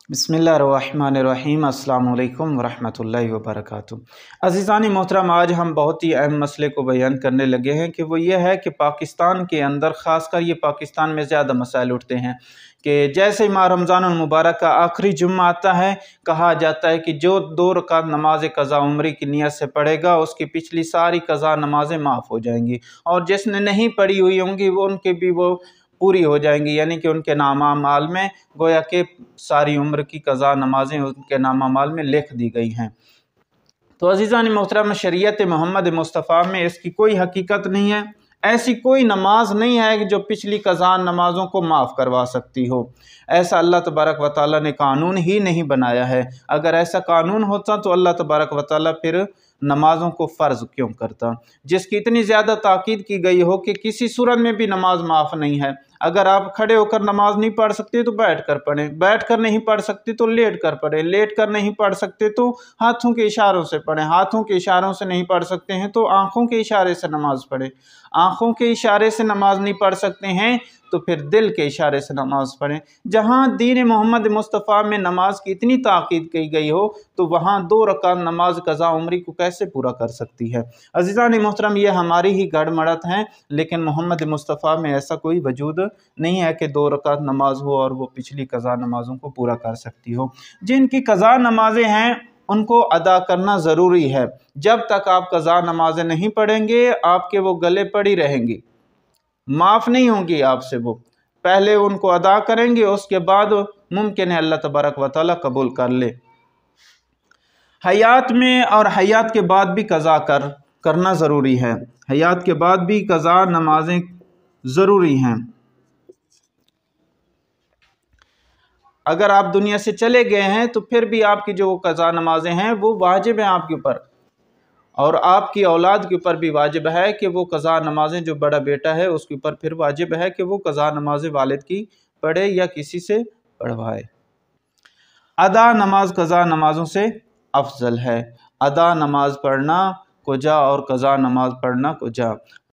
बिस्मिल्लाहिर्रहमानिर्रहीम। अस्सलाम वालेकुम वरहमतुल्लाहि वबरकातुहू। अज़ीज़ानी मोहतरम, आज हम बहुत ही अहम मसले को बयान करने लगे हैं कि वो ये है कि पाकिस्तान के अंदर ख़ासकर ये पाकिस्तान में ज़्यादा मसाइल उठते हैं कि जैसे ही माह रमज़ानुल मुबारक का आखिरी जुम्मा आता है, कहा जाता है कि जो 2 रकात नमाज क़ज़ा उम्री की नियत से पढ़ेगा उसकी पिछली सारी क़ज़ा नमाज़ें माफ़ हो जाएंगी, और जिसने नहीं पढ़ी हुई होंगी वो उनके भी वो पूरी हो जाएंगी, यानी कि उनके नामा माल में गोया के सारी उम्र की क़ज़ा नमाज़ें उनके नामा माल में लिख दी गई हैं। तो अज़ीज़ान मोहतरम, शरीयत मोहम्मद मुस्तफ़ा में इसकी कोई हकीकत नहीं है। ऐसी कोई नमाज नहीं है कि जो पिछली क़ज़ा नमाज़ों को माफ़ करवा सकती हो। ऐसा अल्लाह तबारक व तआला ने कानून ही नहीं बनाया है। अगर ऐसा कानून होता तो अल्लाह तबारक व तआला फिर नमाज़ों को फ़र्ज़ क्यों करता, जिसकी इतनी ज़्यादा ताकीद की गई हो कि किसी सूरत में भी नमाज माफ़ नहीं है। अगर आप खड़े होकर नमाज नहीं पढ़ सकते तो बैठ कर पढ़ें, बैठ कर नहीं पढ़ सकते तो लेट कर पढ़ें, लेट कर नहीं पढ़ सकते तो हाथों के इशारों से पढ़ें, हाथों के इशारों से नहीं पढ़ सकते हैं तो आँखों के इशारे से नमाज पढ़ें, आँखों के इशारे से नमाज नहीं पढ़ सकते हैं तो फिर दिल के इशारे से नमाज पढ़ें। जहाँ दीन मोहम्मद मुस्तफ़ा में नमाज की इतनी ताकीद की गई हो तो वहाँ 2 रकात नमाज क़ज़ा उम्री को कैसे पूरा कर सकती है। अज़ीज़ान मोहतरम, ये हमारी ही गड़मड़त हैं, लेकिन मोहम्मद मुस्तफ़ा में ऐसा कोई वजूद नहीं है कि 2 रकात नमाज हो और वो पिछली क़ज़ा नमाज़ों को पूरा कर सकती हो। जिनकी क़ज़ा नमाज़ें हैं उनको अदा करना ज़रूरी है। जब तक आप क़ज़ा नमाज़ें नहीं पढ़ेंगे आपके वो गले पड़ी रहेंगी, माफ़ नहीं होंगी आपसे। वो पहले उनको अदा करेंगे, उसके बाद मुमकिन है अल्लाह तबारक व तआला कबूल कर ले। हयात में और हयात के बाद भी क़ज़ा करना ज़रूरी है। हयात के बाद भी क़ज़ा नमाज़ें ज़रूरी हैं। अगर आप दुनिया से चले गए हैं तो फिर भी आपकी जो क़ज़ा नमाज़ें हैं वो वाजिब हैं आपके ऊपर, और आपकी औलाद के ऊपर भी वाजिब है कि वो क़ज़ा नमाज़ें, जो बड़ा बेटा है उसके ऊपर फिर वाजिब है कि वो क़ज़ा नमाज़ें वालिद की पढ़े या किसी से पढ़वाए। अदा नमाज क़ज़ा नमाज़ों से अफजल है। अदा नमाज पढ़ना कुजा और क़ज़ा नमाज पढ़ना कुजा।